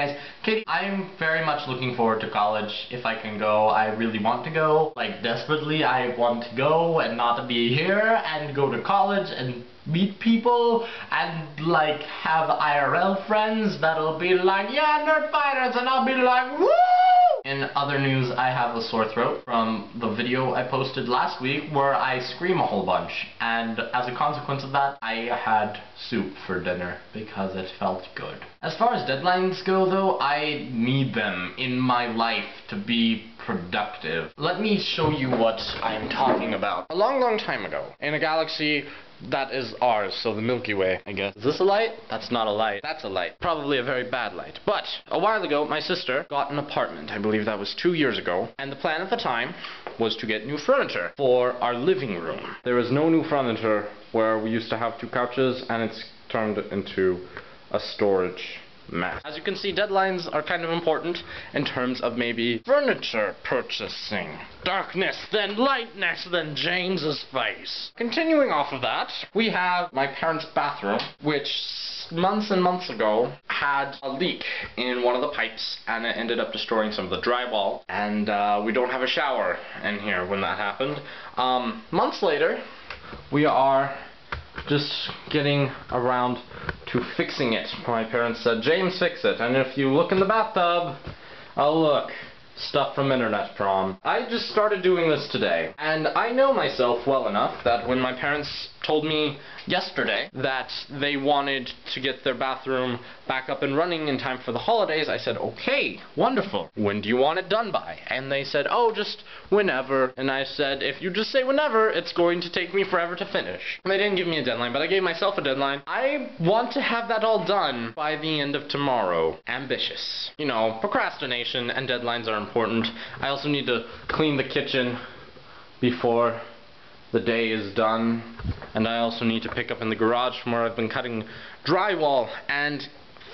guys, Katie, I'm very much looking forward to college. If I can go, I really want to go. Like, desperately, I want to go and not to be here and go to college and meet people and, like, have IRL friends that'll be like, yeah, nerd fighters, and I'll be like, woo! In other news, I have a sore throat from the video I posted last week where I scream a whole bunch, and as a consequence of that, I had soup for dinner because it felt good. As far as deadlines go, though, I need them in my life to be productive. Let me show you what I'm talking about. A long time ago, in a galaxy that is ours, so the Milky Way, I guess. Is this a light? That's not a light. That's a light. Probably a very bad light. But a while ago, my sister got an apartment. I believe that was 2 years ago. And the plan at the time was to get new furniture for our living room. There is no new furniture where we used to have 2 couches, and it's turned into a storage mess. As you can see, deadlines are kind of important in terms of maybe furniture purchasing. Darkness, then lightness, then James's face. Continuing off of that, we have my parents' bathroom, which months and months ago had a leak in one of the pipes, and it ended up destroying some of the drywall, and we don't have a shower in here when that happened. Months later, we are just getting around to fixing it. My parents said, James, fix it. And if you look in the bathtub, oh look, stuff from internet prom. I just started doing this today, and I know myself well enough that when my parents told me yesterday that they wanted to get their bathroom back up and running in time for the holidays, I said, okay, wonderful. When do you want it done by? And they said, oh, just whenever. And I said, if you just say whenever, it's going to take me forever to finish. And they didn't give me a deadline, but I gave myself a deadline. I want to have that all done by the end of tomorrow. Ambitious. You know, procrastination and deadlines are important. I also need to clean the kitchen before the day is done, and I also need to pick up in the garage from where I've been cutting drywall and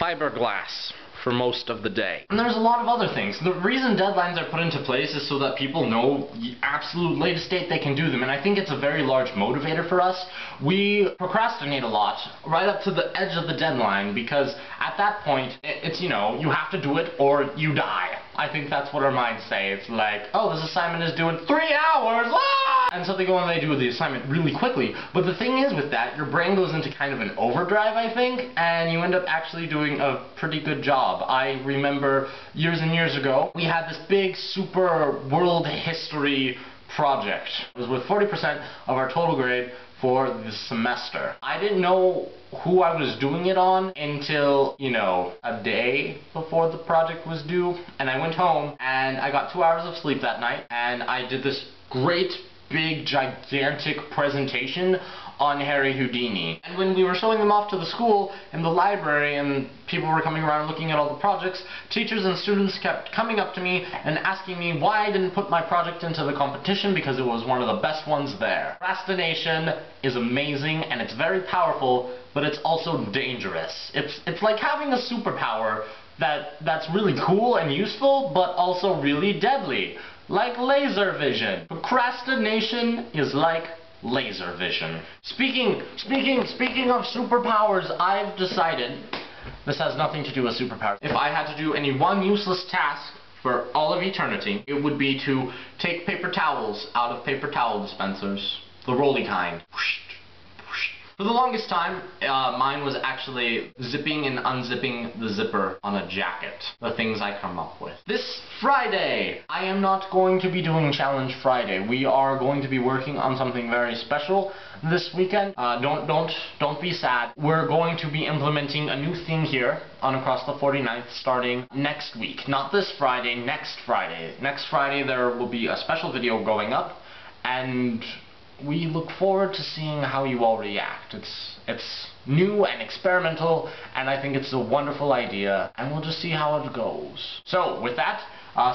fiberglass for most of the day. And there's a lot of other things. The reason deadlines are put into place is so that people know the absolute latest date they can do them, and I think it's a very large motivator for us. We procrastinate a lot right up to the edge of the deadline because at that point, it's, you know, you have to do it or you die. I think that's what our minds say. It's like, oh, this assignment is due in 3 hours, ah! And so they go and they do the assignment really quickly. But the thing is with that, your brain goes into kind of an overdrive, I think, and you end up actually doing a pretty good job. I remember years and years ago, we had this big super world history project. It was worth 40% of our total grade for the semester. I didn't know who I was doing it on until, you know, a day before the project was due, and I went home and I got 2 hours of sleep that night, and I did this great big gigantic presentation on Harry Houdini. And when we were showing them off to the school in the library and people were coming around looking at all the projects, teachers and students kept coming up to me and asking me why I didn't put my project into the competition because it was one of the best ones there. Procrastination is amazing and it's very powerful, but it's also dangerous. It's like having a superpower that's really cool and useful, but also really deadly. Like laser vision. Procrastination is like laser vision. Speaking of superpowers, I've decided, this has nothing to do with superpowers, if I had to do any one useless task for all of eternity, it would be to take paper towels out of paper towel dispensers. The rolly kind. For the longest time, mine was actually zipping and unzipping the zipper on a jacket. The things I come up with. This Friday, I am not going to be doing Challenge Friday. We are going to be working on something very special this weekend. Don't be sad. We're going to be implementing a new thing here on Across the 49th starting next week. Not this Friday, next Friday. Next Friday there will be a special video going up, and we look forward to seeing how you all react. It's new and experimental, and I think it's a wonderful idea, and we'll just see how it goes. So, with that,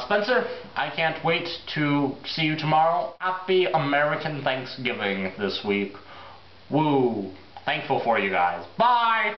Spencer, I can't wait to see you tomorrow. Happy American Thanksgiving this week. Woo! Thankful for you guys. Bye!